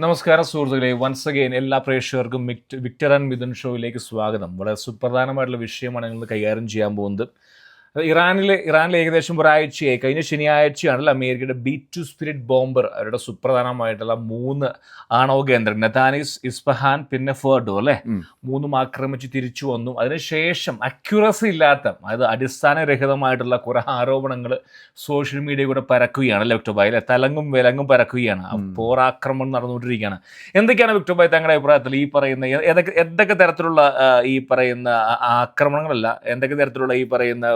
നമസ്കാരം സുഹൃത്തുക്കളെ, once again എല്ലാ പ്രേക്ഷകർക്കും വിക്ടർ ആൻഡ് മിഥുൻ ഷോയിലേക്ക് സ്വാഗതം. വളരെ സുപ്രധാനമായിട്ടുള്ള വിഷയമാണ് ഞങ്ങൾ കൈകാര്യം ചെയ്യാൻ പോകുന്നത്. ഇറാനിൽ ഏകദേശം ഒരാഴ്ചയായി, കഴിഞ്ഞ ശനിയാഴ്ചയാണല്ലോ അമേരിക്കയുടെ B2 സ്പിരിറ്റ് ബോംബർ അവരുടെ സുപ്രധാനമായിട്ടുള്ള 3 ആണവ കേന്ദ്രം നതാനിസ്, ഇസ്ഫഹാൻ, പിന്നെ ഫോർഡോ അല്ലേ, 3 ആക്രമിച്ച് തിരിച്ചു വന്നു. അതിനുശേഷം അക്യുറസി ഇല്ലാത്ത, അതായത് അടിസ്ഥാനരഹിതമായിട്ടുള്ള കുറെ ആരോപണങ്ങൾ സോഷ്യൽ മീഡിയ കൂടെ പരക്കുകയാണ്. അല്ലെ വിക്ടർ ഭായ്, തലങ്ങും വിലങ്ങും പരക്കുകയാണ്. പോറാക്രമണം നടന്നുകൊണ്ടിരിക്കുകയാണ്. എന്തൊക്കെയാണ് വിക്ടർ ഭായ് താങ്കളുടെ അഭിപ്രായത്തിൽ ഈ പറയുന്ന എന്തൊക്കെ തരത്തിലുള്ള ഈ പറയുന്ന ആക്രമണങ്ങളല്ല, എന്തൊക്കെ തരത്തിലുള്ള ഈ പറയുന്ന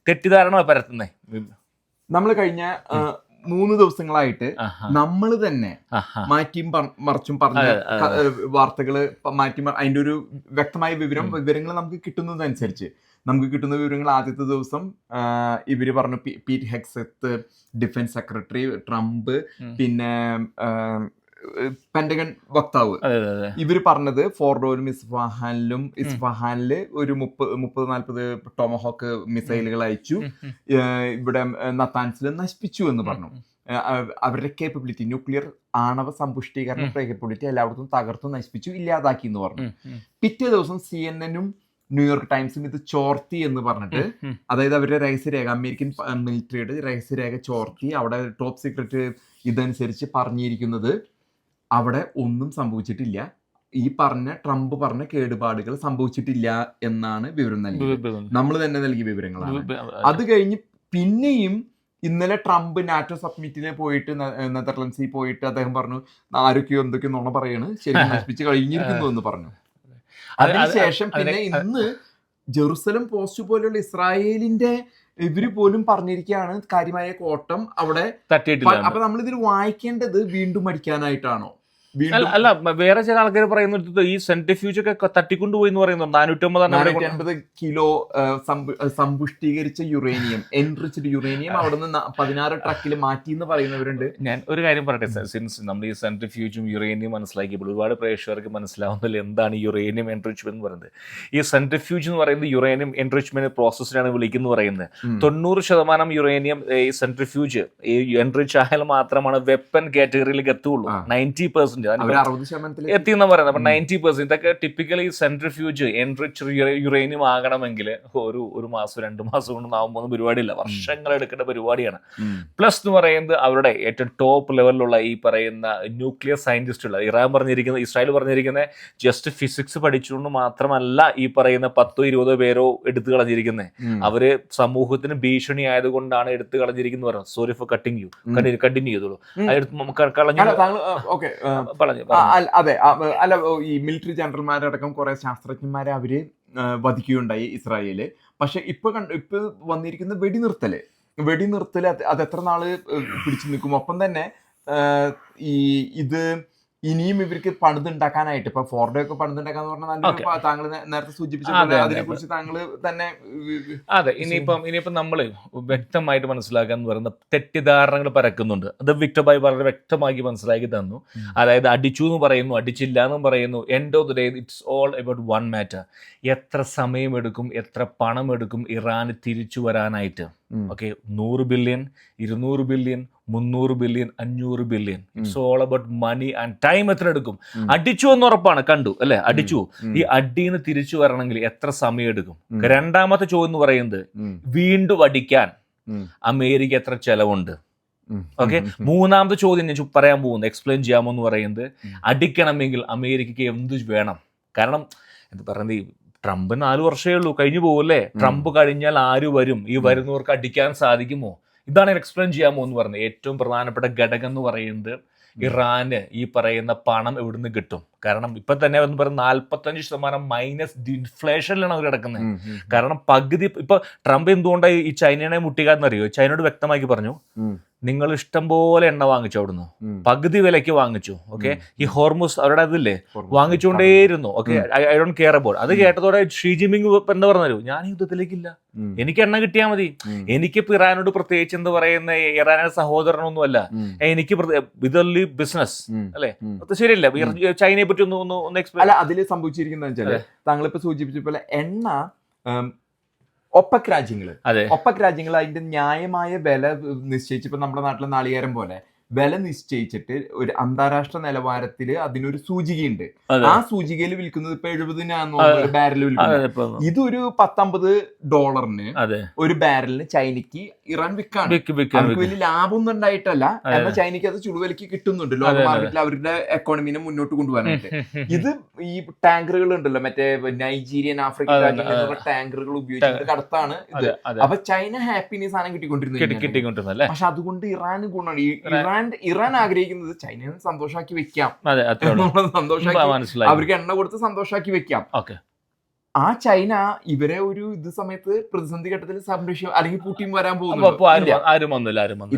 തെറ്റിദ്ധാരണ പരത്തുന്നേ? നമ്മൾ കഴിഞ്ഞ 3 ദിവസങ്ങളായിട്ട് നമ്മൾ തന്നെ മാറ്റിയും മറിച്ചും പറഞ്ഞ വാർത്തകള് അതിന്റെ ഒരു വ്യക്തമായ വിവരങ്ങൾ നമുക്ക് കിട്ടുന്നതനുസരിച്ച് നമുക്ക് കിട്ടുന്ന വിവരങ്ങൾ, ആദ്യത്തെ ദിവസം ഇവര് പറഞ്ഞു Pete Hegseth, defence secretary, Trump, പിന്നെ പെന്റഗൺ വക്താവ്, ഇവര് പറഞ്ഞത് ഫോർഡോയിലും ഇസ്ഫഹാനില് ഒരു 30-40 ടോമഹോക്ക് മിസൈലുകൾ അയച്ചു, ഇവിടെ നത്താൻസിൽ നശിപ്പിച്ചു എന്ന് പറഞ്ഞു. അവരുടെ കേപ്പബിലിറ്റി, ന്യൂക്ലിയർ ആണവ സമ്പുഷ്ടീകരണ കേപ്പബിലിറ്റി എല്ലായിടത്തും തകർത്തു നശിപ്പിച്ചു, ഇല്ലാതാക്കി എന്ന് പറഞ്ഞു. പിറ്റേ ദിവസം CNN-ഉം ന്യൂയോർക്ക് ടൈംസും ഇത് ചോർത്തി എന്ന് പറഞ്ഞിട്ട്, അതായത് അവരുടെ രഹസ്യരേഖ, അമേരിക്കൻ മിലിറ്ററിയുടെ രഹസ്യരേഖ ചോർത്തി, അവിടെ ടോപ്പ് സീക്രട്ട് ഇതനുസരിച്ച് പറഞ്ഞിരിക്കുന്നത് അവിടെ ഒന്നും സംഭവിച്ചിട്ടില്ല, ഈ ട്രംപ് പറഞ്ഞ കേടുപാടുകൾ സംഭവിച്ചിട്ടില്ല എന്നാണ് വിവരം നൽകിയത്. നമ്മൾ തന്നെ നൽകിയ വിവരങ്ങളാണ്. അത് കഴിഞ്ഞ് പിന്നെയും ഇന്നലെ ട്രംപ് നാറ്റോ സബ്മിറ്റിനെ പോയിട്ട്, നെതർലൻഡ്സിൽ പോയിട്ട് അദ്ദേഹം പറഞ്ഞു ആരൊക്കെയോ എന്തൊക്കെയോ നുണ പറയാണ്, ശരിക്കും നശിപ്പിച്ച് കഴിഞ്ഞിരിക്കുന്നു എന്ന് പറഞ്ഞു. അതിനുശേഷം പിന്നെ ഇന്ന് ജെറുസലം പോസ്റ്റ് പോലെയുള്ള ഇസ്രായേലിന്റെ ഇവര് പോലും പറഞ്ഞിരിക്കുകയാണ് കാര്യമായ കോട്ടം അവിടെ തട്ടിയിട്ടില്ല. അപ്പൊ നമ്മൾ ഇതിൽ വായിക്കേണ്ടത് വീണ്ടും അടിക്കാനായിട്ടാണോ? അല്ല, വേറെ ചില ആൾക്കാർ പറയുന്നത് ഈ സെൻട്രിഫ്യൂജ് ഒക്കെ തട്ടിക്കൊണ്ടുപോയി എന്ന് പറയുന്നു. 450 കിലോ സമ്പുഷ്ടീകരിച്ച യുറേനിയം, എൻറിച്ച്ഡ് യുറേനിയം അവിടെ നിന്ന് 16 ട്രക്കിൽ മാറ്റി എന്ന് പറയുന്നവരുണ്ട്. ഞാൻ ഒരു കാര്യം പറയട്ടെ, സിൻസ് നമ്മൾ ഈ സെൻട്രിഫ്യൂജും യുറേനിയം മനസ്സിലാക്കിയപ്പോൾ ഒരുപാട് പ്രേക്ഷകർക്ക് മനസ്സിലാവുന്നില്ല എന്താണ് ഈ യുറേനിയം എൻറിച്ച്മെന്റ് എന്ന് പറയുന്നത്. ഈ സെൻട്രിഫ്യൂജ് എന്ന് പറയുന്നത് യുറേനിയം എൻറിച്ച്മെന്റ് പ്രോസസ്സിനാണ് വിളിക്കുന്നത് പറയുന്നത്. 90% യുറേനിയം ഈ സെൻട്രിഫ്യൂജ് ഈ എൻറിച്ച് ആയാൽ മാത്രമാണ് വെപ്പൺ കാറ്റഗറിയിലേക്ക് എത്തുള്ളൂ. 90% എത്തിയെന്ന് പറയുന്നത്. അപ്പൊ 90% ഇതൊക്കെ ടിപ്പിക്കലി സെൻട്രിഫ്യൂജ് എൻറിച്ച് യുറേനിയം ആകണമെങ്കിൽ ഒരു മാസം 2 മാസം കൊണ്ട് ആവുമ്പോൾ പരിപാടിയില്ല, വർഷങ്ങൾ എടുക്കേണ്ട പരിപാടിയാണ്. പ്ലസ് എന്ന് പറയുന്നത് അവരുടെ ഏറ്റവും ടോപ്പ് ലെവലിലുള്ള ഈ പറയുന്ന ന്യൂക്ലിയർ സയന്റിസ്റ്റുകൾ, ഇസ്രായേൽ പറഞ്ഞിരിക്കുന്നത് ജസ്റ്റ് ഫിസിക്സ് പഠിച്ചുകൊണ്ട് മാത്രമല്ല ഈ പറയുന്ന 10-20 പേരോ എടുത്തു കളഞ്ഞിരിക്കുന്നത്, അവര് സമൂഹത്തിന് ഭീഷണി ആയതുകൊണ്ടാണ് എടുത്തു കളഞ്ഞിരിക്കുന്നത് പറഞ്ഞു. Sorry for cutting you, continue ചെയ്തോളൂ. അതെ, അല്ല, ഈ മിലിറ്ററി ജനറൽമാരടക്കം കുറെ ശാസ്ത്രജ്ഞന്മാരെ അവര് വധിക്കുകയുണ്ടായി ഇസ്രായേല്. പക്ഷെ ഇപ്പൊ വന്നിരിക്കുന്ന വെടിനിർത്തല് അത് എത്ര നാള് പിടിച്ചു നിൽക്കും? ഒപ്പം തന്നെ ഇത് ഇനിയും ഇവർക്ക് പണിതുണ്ടാക്കാനായിട്ട്, ഇപ്പൊ ഫോർഡോ ഒക്കെ പണിതുണ്ടാക്കാന്ന് പറഞ്ഞാൽ താങ്കൾ നേരത്തെ സൂചിപ്പിച്ച അതിനെ കുറിച്ച് താങ്കൾ തന്നെ. അതെ, ഇനിയിപ്പം നമ്മള് വ്യക്തമായിട്ട് മനസ്സിലാക്കാന്ന് പറയുന്ന തെറ്റിദ്ധാരണകൾ പരക്കുന്നുണ്ട്. അത് വിക്ടർ ഭായ് വളരെ വ്യക്തമാക്കി മനസ്സിലാക്കി തന്നു. അതായത് അടിച്ചു എന്ന് പറയുന്നു, അടിച്ചില്ല എന്നും പറയുന്നു. End of the day it's all about one matter. എത്ര സമയമെടുക്കും, എത്ര പണം എടുക്കും ഇറാന് തിരിച്ചു വരാനായിട്ട്? Okay, 100 billion, 200 billion, 300 billion, 500 billion. It's all about money and time. എത്ര എടുക്കും? അടിച്ചു എന്ന് ഉറപ്പാണ്, കണ്ടു അല്ലെ, അടിച്ചു. ഈ അടിന്ന് തിരിച്ചു വരണമെങ്കിൽ എത്ര സമയം എടുക്കും? രണ്ടാമത്തെ ചോദ്യം എന്ന് പറയുന്നത് വീണ്ടും അടിക്കാൻ അമേരിക്ക എത്ര ചെലവുണ്ട്? ഓക്കെ, മൂന്നാമത്തെ ചോദ്യം ഞാൻ പറയാൻ പോകുന്നത്, എക്സ്പ്ലെയിൻ ചെയ്യാമോ എന്ന് പറയുന്നത്, അടിക്കണമെങ്കിൽ അമേരിക്കയ്ക്ക് എന്ത് വേണം? കാരണം എന്താ പറയുന്നത്, ട്രംപ് 4 വർഷമേ ഉള്ളൂ, കഴിഞ്ഞു പോകല്ലേ. ട്രംപ് കഴിഞ്ഞാൽ ആര് വരും? ഈ വരുന്നവർക്ക് അടിക്കാൻ സാധിക്കുമോ? ഇതാണ് എക്സ്പ്ലെയിൻ ചെയ്യാമോ എന്ന് പറഞ്ഞത്. ഏറ്റവും പ്രധാനപ്പെട്ട ഘടകം എന്ന് പറയുന്നത് ഇറാന് ഈ പറയുന്ന പണം എവിടുന്ന് കിട്ടും? കാരണം ഇപ്പൊ തന്നെ എന്ന് പറയുന്നത് 45% മൈനസ് ഇൻഫ്ലേഷനിലാണ് അവർ കിടക്കുന്നത്. കാരണം പകുതി ഇപ്പൊ ട്രംപ് എന്തുകൊണ്ടാണ് ഈ ചൈനയെ മുട്ടിക്കാന്നറിയോ? ചൈനയോട് വ്യക്തമാക്കി പറഞ്ഞു, നിങ്ങൾ ഇഷ്ടം പോലെ എണ്ണ വാങ്ങിച്ചു, അവിടുന്ന് പകുതി വിലയ്ക്ക് വാങ്ങിച്ചു. ഓക്കെ, ഈ ഹോർമുസ് അവരുടെ അതില്ലേ വാങ്ങിച്ചുകൊണ്ടേയിരുന്നു. Okay, I don't care about. അത് കേട്ടതോടെ ഷീ ജിൻപിങ് എന്താ പറഞ്ഞു, ഞാൻ യുദ്ധത്തിലേക്കില്ല, എനിക്ക് എണ്ണ കിട്ടിയാൽ മതി, എനിക്കിപ്പോ ഇറാനോട് പ്രത്യേകിച്ച് എന്താ പറയുന്ന ഇറാനിയുടെ സഹോദരനൊന്നുമല്ല, എനിക്ക് ഇതല്ലേ ബിസിനസ് അല്ലെ? അത് ശരിയല്ല. ചൈനയെ പറ്റി ഒന്ന് എക്സ്പ്ലെയിൻ. അല്ല, അതിൽ സംഭവിച്ചിരിക്കുന്ന വെച്ചാല് താങ്കളിപ്പോ സൂചിപ്പിച്ച പോലെ എണ്ണ ഒപ്പക് രാജ്യങ്ങൾ അതിന്റെ ന്യായമായ വില നിശ്ചയിച്ചപ്പോ നമ്മുടെ നാട്ടിലെ നാളികേരം പോലെ വില നിശ്ചയിച്ചിട്ട് ഒരു അന്താരാഷ്ട്ര നിലവാരത്തിൽ അതിനൊരു സൂചികയുണ്ട്. ആ സൂചികയിൽ വിൽക്കുന്നത് ഇപ്പൊ 70 ഒരു ബാരൽ വിൽക്കുന്നത്. ഇതൊരു $50 ഒരു ബാരലിന് ചൈനയ്ക്ക് ഇറാൻ വിൽക്കാണ്. അവർക്ക് വലിയ ലാഭമൊന്നും ഉണ്ടായിട്ടല്ല, എന്നാൽ ചൈനയ്ക്ക് അത് ചുളുവിലക്ക് കിട്ടുന്നുണ്ട് ലോക മാർക്കറ്റിൽ അവരുടെ എക്കോണമിനെ മുന്നോട്ട് കൊണ്ടുപോകാനായിട്ട്. ഇത് ഈ ടാങ്കറുകൾ ഉണ്ടല്ലോ, മറ്റേ നൈജീരിയൻ, ആഫ്രിക്കൻ രാജ്യങ്ങളിലുള്ള ടാങ്കറുകൾ ഉപയോഗിച്ചിട്ട് കടത്താണ് ഇത്. അപ്പൊ ചൈന ഹാപ്പിനെസ് സാധനം കിട്ടിക്കൊണ്ടിരുന്നത്. പക്ഷെ അതുകൊണ്ട് ഇറാന് ഗുണമാണ്. ഇറാൻ ആഗ്രഹിക്കുന്നത് ചൈനയെ സന്തോഷാക്കി വെക്കാം, അവർക്ക് എണ്ണ കൊടുത്ത് സന്തോഷാക്കി വെക്കാം. ആ ചൈന ഇവരെ ഒരു ഇത് സമയത്ത് പ്രതിസന്ധി ഘട്ടത്തിൽ സംരക്ഷിക്കും, അല്ലെങ്കിൽ പുടിൻ വരാൻ പോകുന്നു.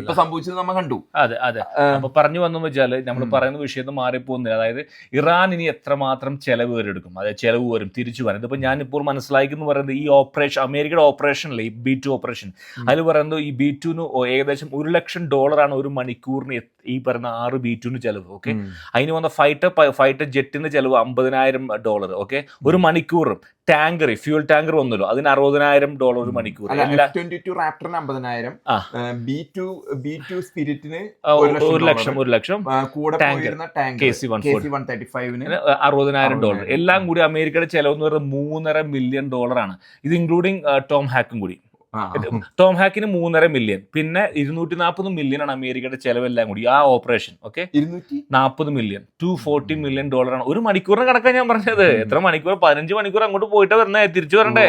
ഇപ്പൊ സംഭവിച്ചത് നമ്മൾ കണ്ടു. അതെ അതെ. അപ്പൊ പറഞ്ഞു വന്നു വെച്ചാല് നമ്മൾ പറയുന്ന വിഷയത്തിൽ മാറിപ്പോകുന്നില്ല. അതായത് ഇറാൻ ഇനി എത്രമാത്രം ചെലവ് വരെടുക്കും, അതായത് ചെലവ് വരും തിരിച്ചു വരും. ഇതിപ്പോ ഞാനിപ്പോൾ മനസ്സിലാക്കുന്നു പറയുന്നത് ഈ ഓപ്പറേഷൻ, അമേരിക്കയുടെ ഓപ്പറേഷനിലെ ഈ B2 ഓപ്പറേഷൻ, അതിൽ പറയുന്നത് ഈ B2 ഏകദേശം $1 ലക്ഷം ഒരു മണിക്കൂറിന് ഈ പറയുന്ന 6 B2 ചെലവ്. ഓക്കെ, അതിന് വന്ന ഫൈറ്റർ ജെറ്റിന്റെ ചെലവ് $50,000. ഓക്കെ, ഒരു മണിക്കൂർ. ടാങ്കർ, ഫ്യൂൽ ടാങ്കർ വന്നല്ലോ, അതിന് $60,000 ഒരു മണിക്കൂർ. F-22 റാപ്റ്ററിന് 50,000, B2 സ്പിരിറ്റിന് 1 ലക്ഷം, കൂടെ KC-135 $60,000. എല്ലാം കൂടി അമേരിക്കയുടെ ചെലവ് എന്ന് പറയുന്നത് $3.5 മില്യൺ ആണ്. ഇത് ഇൻക്ലൂഡിങ് ടോം ഹാക്കും കൂടി. ടോം ഹാക്കിന് 3.5 മില്യൺ, പിന്നെ 240 മില്യൺ ആണ് അമേരിക്കയുടെ ചെലവെല്ലാം കൂടി ആ ഓപ്പറേഷൻ. ഓക്കെ, 240 മില്യൺ, $240 മില്യൺ ആണ് ഒരു മണിക്കൂറിന് കണക്കാൻ ഞാൻ പറഞ്ഞത്. എത്ര മണിക്കൂർ? 15 മണിക്കൂർ അങ്ങോട്ട് പോയിട്ട് വരണേ, തിരിച്ചു വരണ്ടേ.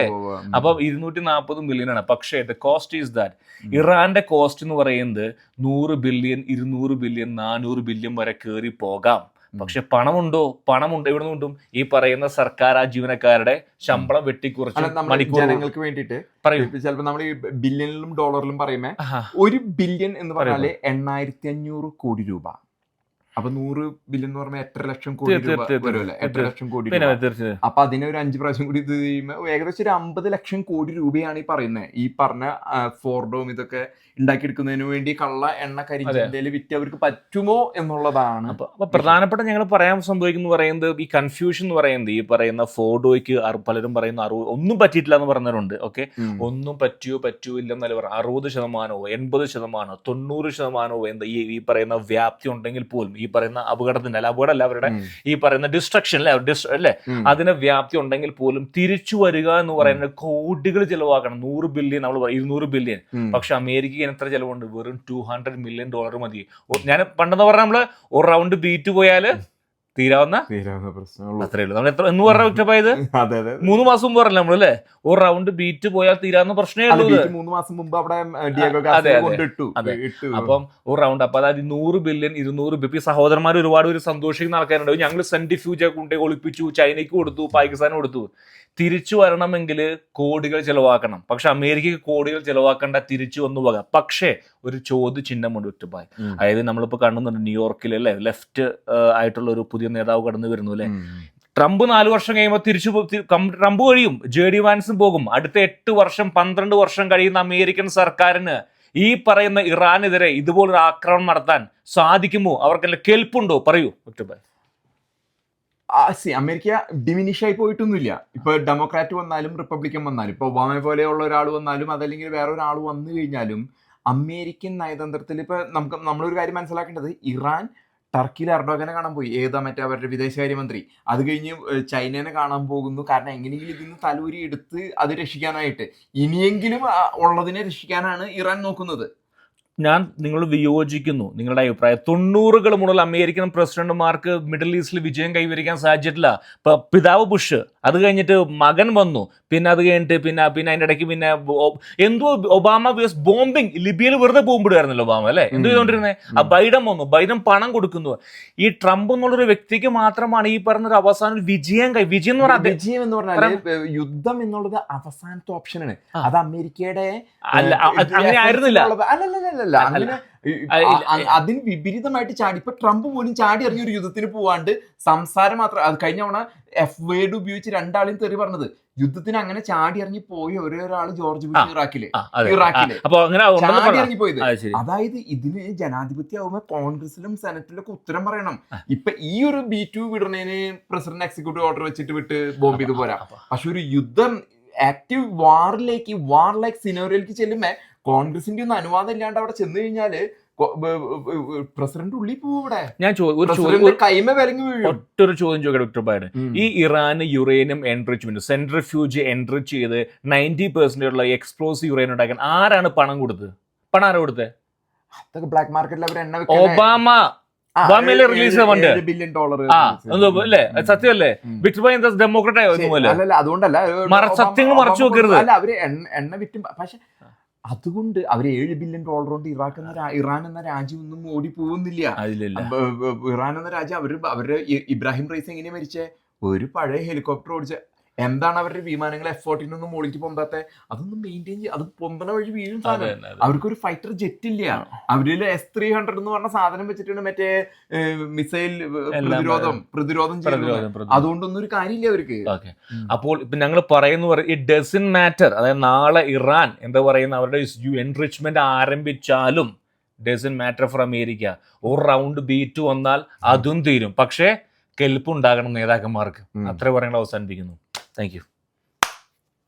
അപ്പൊ 240 മില്യൺ ആണ്. പക്ഷേ ദ കോസ്റ്റ് ഈസ് ദാറ്റ്, ഇറാന്റെ കോസ്റ്റ് എന്ന് പറയുന്നത് 100 ബില്യൺ, 200 ബില്യൺ, 400 ബില്യൺ വരെ കയറി പോകാം. പക്ഷെ പണമുണ്ടോ? പണമുണ്ട്. എവിടെ നിന്നും ഈ പറയുന്ന സർക്കാർ ആ ജീവനക്കാരുടെ ശമ്പളം വെട്ടിക്കുറച്ച് ജനങ്ങൾക്ക് വേണ്ടിയിട്ട് പറയും. ചിലപ്പോൾ നമ്മൾ ഈ ബില്യണിലും ഡോളറിലും പറയുമ്പോ 1 ബില്യൺ എന്ന് പറഞ്ഞാല് 8,500 കോടി രൂപ. അപ്പൊ 100 ബില്യൺ എന്ന് പറഞ്ഞാൽ 8 ലക്ഷം കോടി രൂപ വരുമല്ലോ, 8 ലക്ഷം കോടി രൂപ. അപ്പൊ അതിനെ ഒരു 5 പ്രാവശ്യം കൂടി ഇത് ചെയ്യുമ്പോൾ ഏകദേശം ഒരു 50 ലക്ഷം കോടി രൂപയാണ് ഈ പറയുന്നത്. ഈ പറഞ്ഞ ഫോർഡോം ഇതൊക്കെ ഉണ്ടാക്കിയെടുക്കുന്നതിന് വേണ്ടി കള്ള എണ്ണ കരിഞ്ചന്തയിൽ വിറ്റ് അവർക്ക് പറ്റുമോ എന്നുള്ളതാണ്. അപ്പൊ പ്രധാനപ്പെട്ട ഞങ്ങൾ പറയാൻ സംഭവിക്കുന്നു പറയുന്നത്, ഈ കൺഫ്യൂഷൻ എന്ന് പറയുന്നത്, ഈ പറയുന്ന ഫോർഡോയ്ക്ക് പലരും പറയുന്ന ഒന്നും പറ്റിയിട്ടില്ല എന്ന് പറഞ്ഞവരുണ്ട്. ഓക്കെ, ഒന്നും പറ്റൂല്ലെന്നല്ല പറയാം. 60%, 80%, 90% എന്താ ഈ പറയുന്ന വ്യാപ്തി ഉണ്ടെങ്കിൽ പോലും ഈ പറയുന്ന അപകടത്തിന്റെ അപകടമല്ല, അവരുടെ ഈ പറയുന്ന ഡിസ്ട്രക്ഷൻ അല്ലേ, അതിന് വ്യാപ്തി ഉണ്ടെങ്കിൽ പോലും തിരിച്ചു വരിക എന്ന് പറയുന്നത് കോടികൾ ചെലവാക്കണം. 100 ബില്യൺ, നമ്മൾ 200 ബില്യൺ. പക്ഷെ അമേരിക്ക എത്ര ചെലവുണ്ട്? വെറും $200 മില്യൺ മതി. ഞാൻ പണ്ടെന്ന് പറഞ്ഞാൽ നമ്മള് ഒരു റൗണ്ട് ബീറ്റ് പോയാല് തീരാവുന്ന അത്രേ ഉള്ളൂ. നമ്മൾ എത്ര എന്ന് പറഞ്ഞ ഒറ്റപ്പായത് 3 മാസം മുമ്പ് പറഞ്ഞല്ലേ നമ്മളല്ലേ, ഒരു റൗണ്ട് ബീറ്റ് പോയാൽ തീരാവുന്ന പ്രശ്നമേ ഉള്ളൂ. 3 മാസം മുമ്പ് അവിടെ. അപ്പം ഒരു റൗണ്ട്, അപ്പൊ അതായത് 100 ബില്യൺ, 200 ബില്യൺ. ഈ സഹോദരന്മാർ ഒരുപാട് സന്തോഷിക്കുന്ന ആൾക്കാരുണ്ട്. ഞങ്ങൾ സെൻട്രിഫ്യൂജ് കൊണ്ടേ ഒളിപ്പിച്ചു, ചൈനയ്ക്ക് കൊടുത്തു, പാകിസ്ഥാന് കൊടുത്തു. തിരിച്ചു വരണമെങ്കിൽ കോടികൾ ചെലവാക്കണം. പക്ഷെ അമേരിക്കക്ക് കോടികൾ ചെലവാക്കേണ്ട, തിരിച്ചു വന്നു പോകാം. പക്ഷേ ഒരു ചോദ്യചിഹ്നമുണ്ട് ഒറ്റപ്പായി. അതായത് നമ്മളിപ്പോ കാണുന്നുണ്ട് ന്യൂയോർക്കിൽ അല്ലെ, ലെഫ്റ്റ് ആയിട്ടുള്ള ഒരു പുതിയ നേതാവ് കടന്നു വരുന്നു അല്ലെ. ട്രംപ് 4 വർഷം കഴിയുമ്പോൾ ട്രംപ് കഴിയും, JD വാൻസും പോകും. അടുത്ത 8 വർഷം 12 വർഷം കഴിയുന്ന അമേരിക്കൻ സർക്കാരിന് ഈ പറയുന്ന ഇറാനെതിരെ ഇതുപോലൊരു ആക്രമണം നടത്താൻ സാധിക്കുമോ? അവർക്കെല്ലാം കെൽപ്പുണ്ടോ? പറയൂ ഒറ്റപ്പായി. അമേരിക്ക ഡിമിനിഷ് ആയി പോയിട്ടൊന്നുമില്ല. ഇപ്പൊ ഡെമോക്രാറ്റ് വന്നാലും റിപ്പബ്ലിക്കൻ വന്നാലും, ഇപ്പൊ ഒബാമയെ പോലെയുള്ള ഒരാൾ വന്നാലും അതല്ലെങ്കിൽ വേറെ ഒരാൾ വന്നു കഴിഞ്ഞാലും അമേരിക്കൻ നയതന്ത്രത്തിൽ ഇപ്പൊ നമ്മളൊരു കാര്യം മനസ്സിലാക്കേണ്ടത്, ഇറാൻ ടർക്കിയിൽ എർഡോഗനെ കാണാൻ പോയി, മറ്റേ അവരുടെ വിദേശകാര്യമന്ത്രി. അത് കഴിഞ്ഞ് ചൈനനെ കാണാൻ പോകുന്നു. കാരണം എങ്ങനെയെങ്കിലും ഇതിന് തലൂരി എടുത്ത് അത് രക്ഷിക്കാനായിട്ട്, ഇനിയെങ്കിലും ഉള്ളതിനെ രക്ഷിക്കാനാണ് ഇറാൻ നോക്കുന്നത്. ഞാൻ നിങ്ങൾ വിയോജിക്കുന്നു. നിങ്ങളുടെ അഭിപ്രായം 90കൾ മുതൽ അമേരിക്കൻ പ്രസിഡന്റുമാർക്ക് മിഡിൽ ഈസ്റ്റിൽ വിജയം കൈവരിക്കാൻ സാധിച്ചിട്ടില്ല. ഇപ്പൊ പിതാവ് ബുഷ്, അത് മകൻ വന്നു, പിന്നെ അത് കഴിഞ്ഞിട്ട് പിന്നെ അതിൻ്റെ ഇടയ്ക്ക് പിന്നെ എന്തോ ഒബാമ ബോംബിങ്, ലിബിയയിൽ വെറുതെ ബോംബിടുമായിരുന്നല്ലോ ഒബാമ അല്ലെ, എന്ത് ചെയ്തോണ്ടിരുന്നത്? ആ ബൈഡൻ വന്നു, ബൈഡൻ പണം കൊടുക്കുന്നു. ഈ ട്രംപ് എന്നുള്ളൊരു വ്യക്തിക്ക് മാത്രമാണ് ഈ പറഞ്ഞൊരു അവസാനം വിജയം എന്ന് പറഞ്ഞാൽ യുദ്ധം എന്നുള്ളത് അവസാനത്തെ ഓപ്ഷനാണ്. അത് അമേരിക്കയുടെ അങ്ങനെ ആയിരുന്നില്ല. അങ്ങനെ അതിന് വിപരീതമായിട്ട് ചാടി ഇപ്പൊ ട്രംപ് പോലും ചാടി ഇറങ്ങിയ ഒരു യുദ്ധത്തിന് പോവാണ്ട് സംസാരം മാത്രം. അത് കഴിഞ്ഞ തവണ F-വേർഡ് ഉപയോഗിച്ച് 2 ആളെയും തെറി പറഞ്ഞത്. യുദ്ധത്തിന് അങ്ങനെ ചാടി ഇറങ്ങി പോയ ഒരാള് ജോർജ് ബുഷ് ഇറാഖില് ചാടി ഇറങ്ങി പോയത്. അതായത് ഇതിന് ജനാധിപത്യമാകുമ്പോ കോൺഗ്രസിലും സെനറ്റിലൊക്കെ ഉത്തരം പറയണം. ഇപ്പൊ ഈ ഒരു B2 വിടുന്നതിന് പ്രസിഡന്റ് എക്സിക്യൂട്ടീവ് ഓർഡർ വെച്ചിട്ട് വിട്ട് ബോംബ് ചെയ്ത് പോരാ. പക്ഷെ ഒരു യുദ്ധം ആക്റ്റീവ് വാർ ലൈക്ക് സിനോറിയിലേക്ക് ചെല്ലുമ്പോ കോൺഗ്രസിന്റെ ഒന്നും അനുവാദം ഇല്ലാണ്ട് അവിടെ ചെന്ന് കഴിഞ്ഞാല് പ്രസിഡന്റ് ഉള്ളിൽ പോവും ഇവിടെ. ഞാൻ കൈമ വിലങ്ങി വീഴും. ഒറ്റൊരു ചോദ്യം ചോദിക്കാം ഡോക്ടർ ബൈഡൻ. ഈ ഇറാന് യുറേനിയം എൻറിച്ച്മെന്റ് സെൻട്രിഫ്യൂജ് എൻറിച്ച് ചെയ്ത് 90% ഉള്ള എക്സ്പ്ലോസീവ് യുറേനിയം ഉണ്ടാക്കാൻ ആരാണ് പണം കൊടുത്തത്? പണം ആരാ കൊടുത്തത്? അതൊക്കെ ബ്ലാക്ക് മാർക്കറ്റിൽ അവർ എണ്ണ ഒബാമ റിലീസ് $7 billion. അല്ലേ? സത്യമല്ലേ? വിക്ടർ ബൈ ഡെമോക്രാറ്റ് ആയിരുന്നു. അതുകൊണ്ടല്ല സത്യങ്ങൾ മറച്ചു വെക്കരുത്. അല്ല, അവര് എണ്ണ വിറ്റും. പക്ഷെ അതുകൊണ്ട് അവര് $7 billion കൊണ്ട് ഇറാൻ എന്ന രാജ്യം ഒന്നും ഓടി പോകുന്നില്ല. ഇറാൻ എന്ന രാജ്യം അവരുടെ ഇബ്രാഹിം റൈസ് എങ്ങനെയാ മരിച്ചേ? ഒരു പഴയ ഹെലികോപ്റ്റർ ഓടിച്ച. എന്താണ് അവരുടെ വിമാനങ്ങൾ F-14 ഒന്നും മോളിക്ക് പൊന്താത്തെ? അതൊന്നും മെയിൻറ്റെയിൻ ചെയ്യും. അത് പൊന്തണ വഴി വീഴും സാധനം. അവർക്കൊരു ഫൈറ്റർ ജെറ്റ് ഇല്ല. അവരില് S-300 എന്ന് പറഞ്ഞ സാധനം വെച്ചിട്ടാണ് മറ്റേ മിസൈൽ പ്രതിരോധം ചെയ്യുന്നത്. അതുകൊണ്ടൊന്നും ഒരു കാര്യമില്ല അവർക്ക്. അപ്പോൾ ഇപ്പൊ ഞങ്ങൾ പറയുന്നു, ഇറ്റ് ഡസന്റ് മാറ്റർ. അതായത് നാളെ ഇറാൻ എന്താ പറയുന്ന അവരുടെ എൻറിച്ച്മെന്റ് ആരംഭിച്ചാലും ഡസന്റ് മാറ്റർ ഫോർ അമേരിക്ക. ഒരു റൗണ്ട് ബീറ്റ് വന്നാൽ അതും തീരും. പക്ഷേ കെൽപ്പുണ്ടാകണം നേതാക്കന്മാർക്ക്. അത്ര പറയുന്നത് അവസാനിപ്പിക്കുന്നു. Thank U.